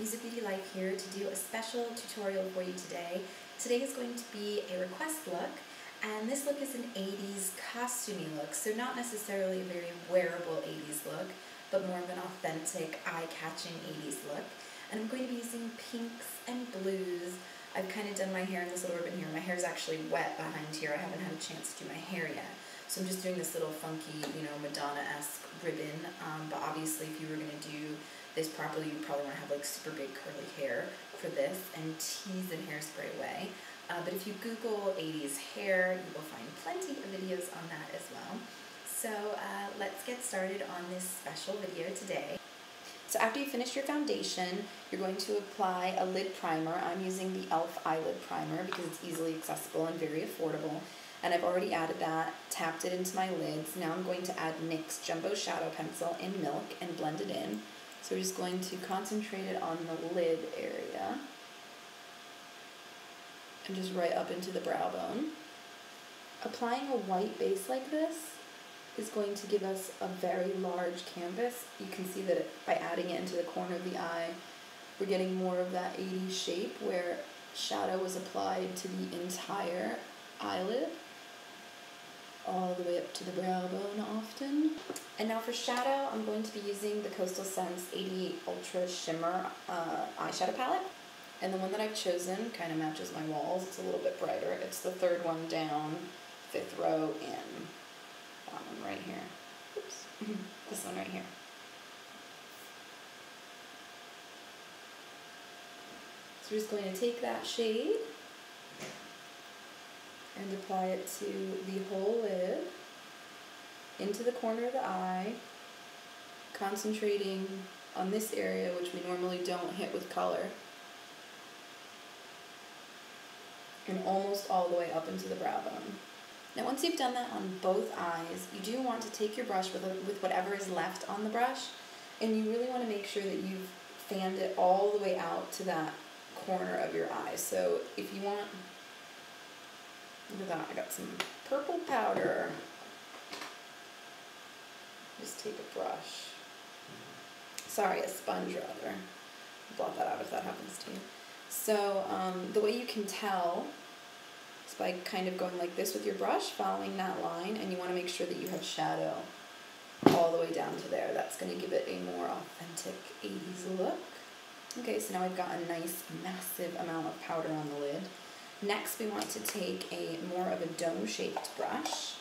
Music Beauty Life here to do a special tutorial for you today. Today is going to be a request look, and this look is an 80s costumey look, so not necessarily a very wearable 80s look, but more of an authentic, eye-catching 80s look. And I'm going to be using pinks and blues. I've kind of done my hair in this little ribbon here. My hair is actually wet behind here. I haven't had a chance to do my hair yet. So I'm just doing this little funky, Madonna-esque ribbon. But obviously if you were going to do this properly, you probably want to have like super big curly hair for this and tease and hairspray away. But if you Google 80s hair, you will find plenty of videos on that as well. So let's get started on this special video today. So after you finish your foundation, you're going to apply a lid primer. I'm using the e.l.f. eyelid primer because it's easily accessible and very affordable. And I've already added that, tapped it into my lids. Now I'm going to add Nyx Jumbo Shadow Pencil in Milk and blend it in. So we're just going to concentrate it on the lid area and just right up into the brow bone. Applying a white base like this is going to give us a very large canvas. You can see that by adding it into the corner of the eye, we're getting more of that 80s shape where shadow was applied to the entire eyelid, all the way up to the brow bone often. And now for shadow, I'm going to be using the Coastal Scents 88 Ultra Shimmer eyeshadow palette. And the one that I've chosen kind of matches my walls. It's a little bit brighter. It's the third one down, 5th row in. That one right here. Oops. This one right here. So we're just going to take that shade and apply it to the whole lid, into the corner of the eye, concentrating on this area, which we normally don't hit with color, and almost all the way up into the brow bone. Now once you've done that on both eyes, you do want to take your brush with whatever is left on the brush, and you really want to make sure that you've fanned it all the way out to that corner of your eye. So if you want, look at that, I got some purple powder. Just take a brush. Sorry, a sponge rather. Blot that out if that happens to you. So the way you can tell is by kind of going like this with your brush, following that line, and you want to make sure that you have shadow all the way down to there. That's going to give it a more authentic 80s look. Okay, so now I've got a nice massive amount of powder on the lid. Next, we want to take a more of a dome-shaped brush.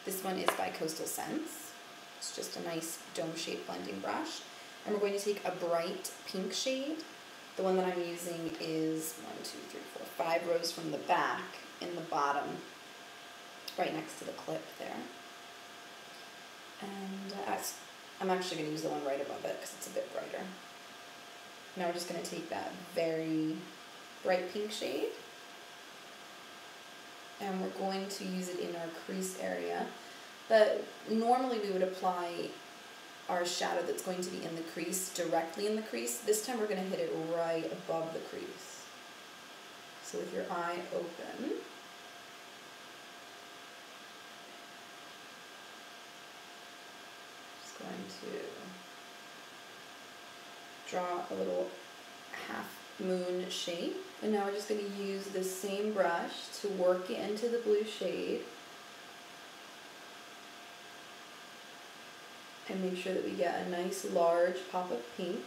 This one is by Coastal Scents. It's just a nice dome-shaped blending brush. And we're going to take a bright pink shade. The one that I'm using is 5 rows from the back in the bottom, right next to the clip there. And I'm actually going to use the one right above it because it's a bit brighter. Now we're just going to take that very bright pink shade, and we're going to use it in our crease area. But normally we would apply our shadow that's going to be in the crease directly in the crease. This time we're going to hit it right above the crease. So with your eye open, just going to draw a little half moon shape. And now we're just going to use the same brush to work it into the blue shade and make sure that we get a nice large pop of pink,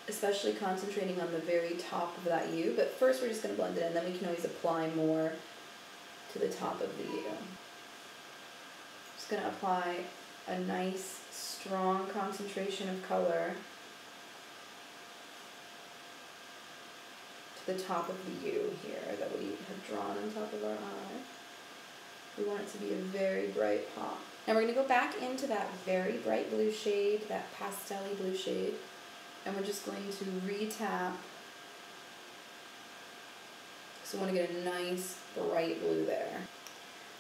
especially concentrating on the very top of that U. But first we're just going to blend it in, then we can always apply more to the top of the U. Just going to apply a nice strong concentration of color the top of the U here that we have drawn on top of our eye. We want it to be a very bright pop. Now we're going to go back into that very bright blue shade, that pastel-y blue shade, and we're just going to re-tap. So we want to get a nice bright blue there.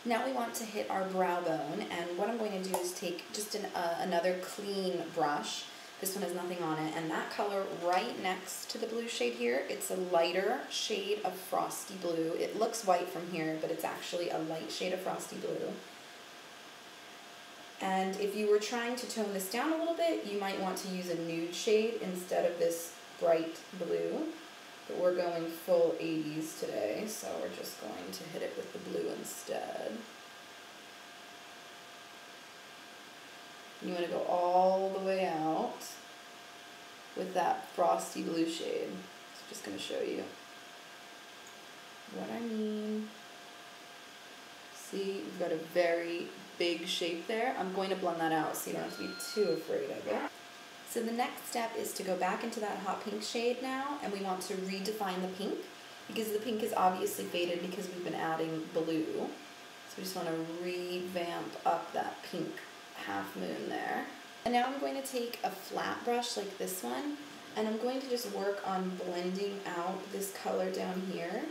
Now we want to hit our brow bone, and what I'm going to do is take just another clean brush. This one has nothing on it, and that color right next to the blue shade here, it's a lighter shade of Frosty blue. It looks white from here, but it's actually a light shade of Frosty blue. And if you were trying to tone this down a little bit, you might want to use a nude shade instead of this bright blue, but we're going full 80s today, so we're just going to hit it with the blue instead. You want to go all the way out with that frosty blue shade. So I'm just going to show you what I mean. See, we've got a very big shape there. I'm going to blend that out so you don't have to be too afraid of it. So the next step is to go back into that hot pink shade now, and we want to redefine the pink because the pink is obviously faded because we've been adding blue. So we just want to revamp up that pink half moon there. And now I'm going to take a flat brush like this one, and I'm going to just work on blending out this color down here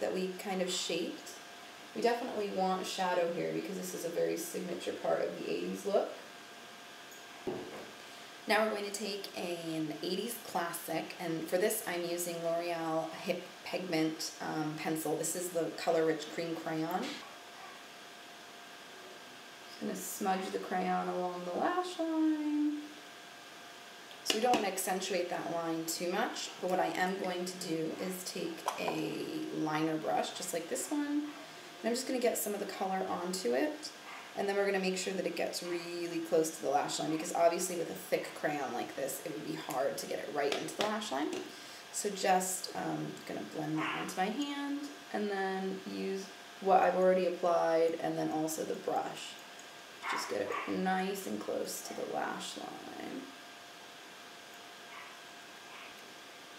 that we kind of shaped. We definitely want shadow here because this is a very signature part of the 80s look. Now we're going to take an 80s classic, and for this I'm using L'Oreal Hip Pigment pencil. This is the Color Rich Cream Crayon. Just going to smudge the crayon along the lash line. So we don't want to accentuate that line too much, but what I am going to do is take a liner brush, just like this one, and I'm just going to get some of the color onto it, and then we're going to make sure that it gets really close to the lash line, because obviously with a thick crayon like this, it would be hard to get it right into the lash line. So just going to blend that onto my hand, and then use what I've already applied, and then also the brush. Just get it nice and close to the lash line.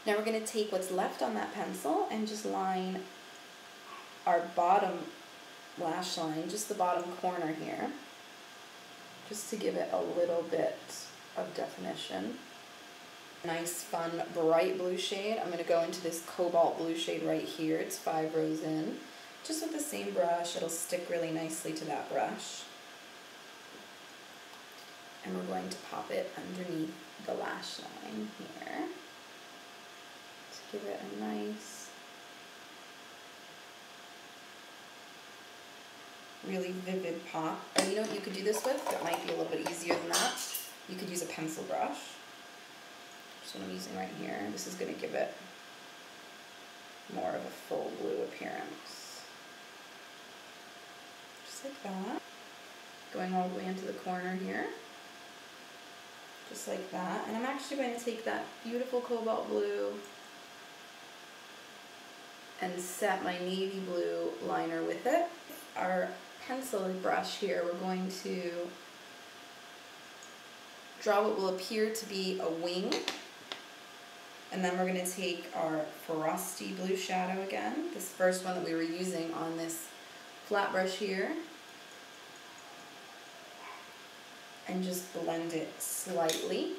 Now we're going to take what's left on that pencil and just line our bottom lash line, just the bottom corner here, just to give it a little bit of definition. Nice, fun, bright blue shade. I'm going to go into this Cobalt blue shade right here. It's 5 rows in. Just with the same brush, it'll stick really nicely to that brush. And we're going to pop it underneath the lash line here. Give it a nice, really vivid pop. And you know what you could do this with that might be a little bit easier than that? You could use a pencil brush. Just what I'm using right here. This is going to give it more of a full blue appearance. Just like that. Going all the way into the corner here. Just like that. And I'm actually going to take that beautiful cobalt blue and set my navy blue liner with it. Our pencil brush here, we're going to draw what will appear to be a wing, and then we're going to take our Frosty blue shadow again, this first one that we were using on this flat brush here, and just blend it slightly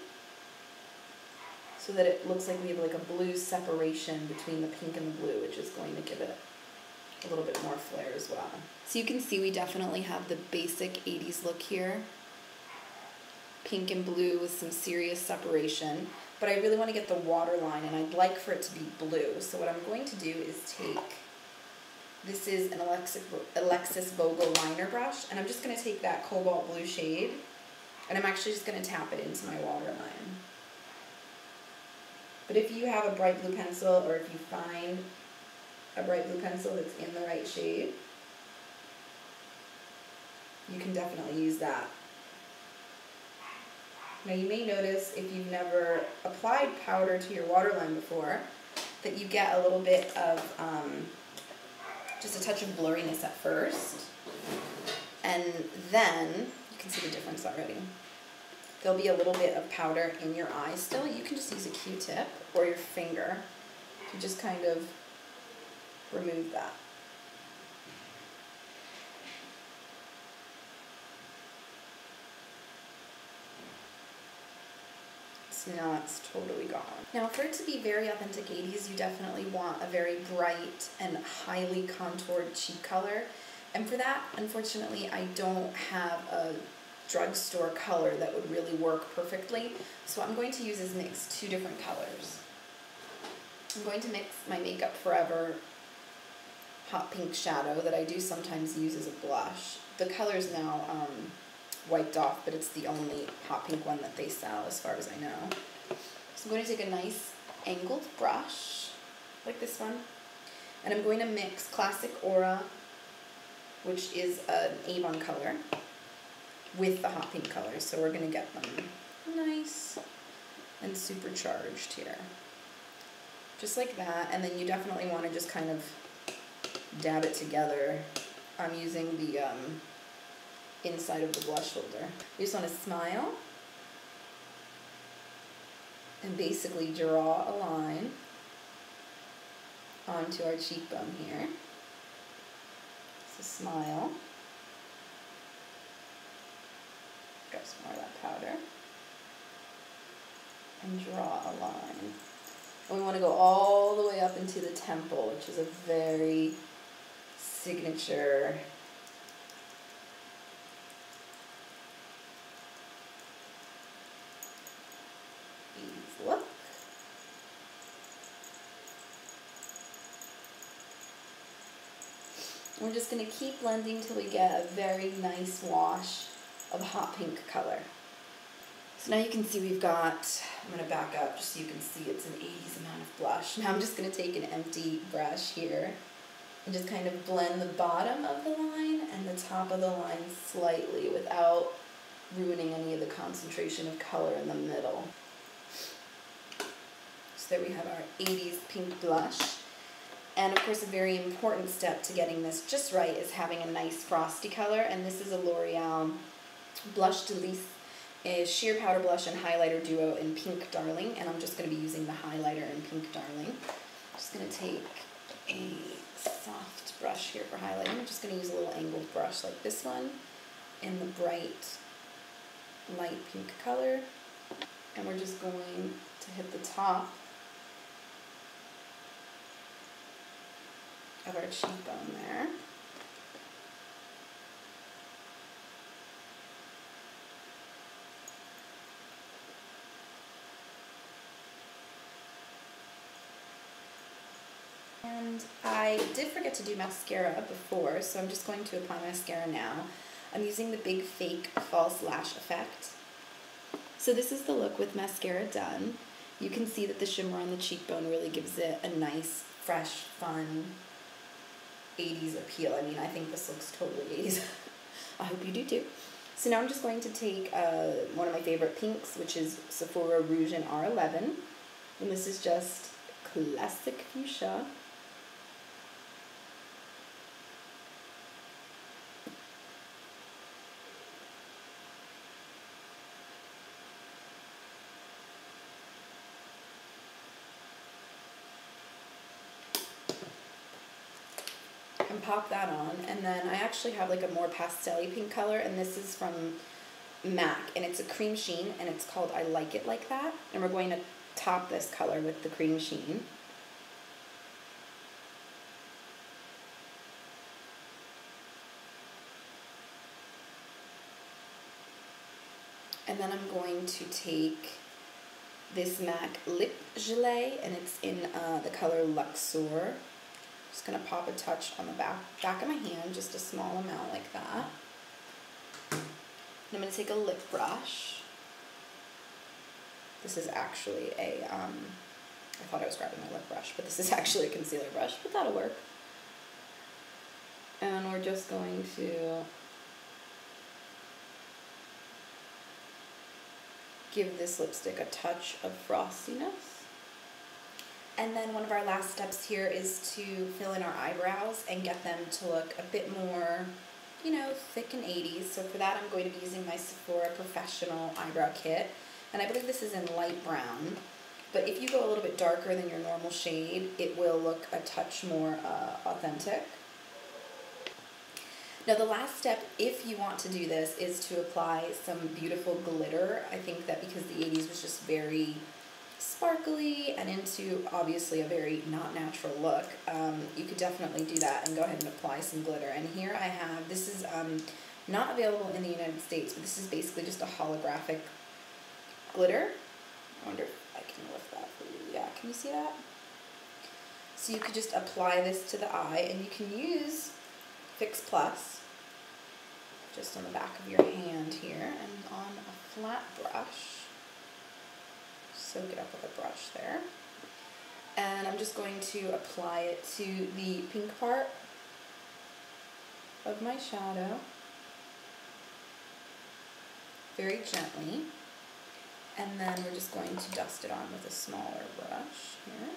so that it looks like we have like a blue separation between the pink and the blue, which is going to give it a little bit more flair as well. So you can see we definitely have the basic 80s look here. Pink and blue with some serious separation, but I really want to get the waterline, and I'd like for it to be blue. So what I'm going to do is take, this is an Alexis Vogel liner brush, and I'm just going to take that cobalt blue shade, and I'm actually just going to tap it into my waterline. But if you have a bright blue pencil, or if you find a bright blue pencil that's in the right shade, you can definitely use that. Now you may notice, if you've never applied powder to your waterline before, that you get a little bit of just a touch of blurriness at first, and then you can see the difference already. There'll be a little bit of powder in your eye still. You can just use a Q-tip or your finger to just kind of remove that. So now it's totally gone. Now for it to be very authentic 80s, you definitely want a very bright and highly contoured cheek color. And for that, unfortunately, I don't have a drugstore color that would really work perfectly. So what I'm going to use is mix two different colors. I'm going to mix my Makeup Forever hot pink shadow that I do sometimes use as a blush. The color's now wiped off, but it's the only hot pink one that they sell as far as I know. So I'm going to take a nice angled brush, like this one, and I'm going to mix Classic Aura, which is an Avon color, with the hot pink color. So we're going to get them nice and supercharged here. Just like that, and then you definitely want to just kind of dab it together. I'm using the inside of the blush holder. We just want to smile and basically draw a line onto our cheekbone here. So smile. Grab some more of that powder. And draw a line. And we want to go all the way up into the temple, which is a very signature look. We're just going to keep blending till we get a very nice wash of hot pink color. So now you can see we've got, I'm going to back up just so you can see it's an 80s amount of blush. Now I'm just going to take an empty brush here and just kind of blend the bottom of the line and the top of the line slightly without ruining any of the concentration of color in the middle. So there we have our 80s pink blush. And of course a very important step to getting this just right is having a nice frosty color, and this is a L'Oreal Blush Delice, a sheer powder blush and highlighter duo in Pink Darling, and I'm just going to be using the highlighter in Pink Darling. I'm just going to take a soft brush here for highlighting. I'm just going to use a little angled brush like this one in the bright light pink color, and we're just going to hit the top of our cheekbone there. And I did forget to do mascara before, so I'm just going to apply mascara now. I'm using the Big Fake False Lash Effect. So this is the look with mascara done. You can see that the shimmer on the cheekbone really gives it a nice, fresh, fun 80s appeal. I mean, I think this looks totally 80s. I hope you do too. So now I'm just going to take one of my favorite pinks, which is Sephora Rouge in R11. And this is just classic fuchsia. And pop that on, and then I actually have like a more pastel-y pink color, and this is from MAC, and it's a cream sheen, and it's called I Like It Like That, and we're going to top this color with the cream sheen. And then I'm going to take this MAC Lip Gelée, and it's in the color Luxor. Just going to pop a touch on the back of my hand, just a small amount like that. And I'm going to take a lip brush. This is actually a, I thought I was grabbing my lip brush, but this is actually a concealer brush, but that'll work. And we're just going to give this lipstick a touch of frostiness. And then one of our last steps here is to fill in our eyebrows and get them to look a bit more, you know, thick and 80s. So for that I'm going to be using my Sephora Professional Eyebrow Kit. And I believe this is in light brown. But if you go a little bit darker than your normal shade, it will look a touch more authentic. Now the last step, if you want to do this, is to apply some beautiful glitter. I think that because the 80s was just very sparkly and into obviously a very not natural look, you could definitely do that and go ahead and apply some glitter. And here I have, this is not available in the United States, but this is basically just a holographic glitter. I wonder if I can lift that for you. Yeah, can you see that? So you could just apply this to the eye, and you can use Fix Plus just on the back of your hand here, and on a flat brush, soak it up with a brush there. And I'm just going to apply it to the pink part of my shadow very gently. And then we're just going to dust it on with a smaller brush here.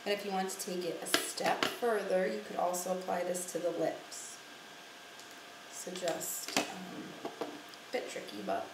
And if you want to take it a step further, you could also apply this to the lips. So just a bit tricky, but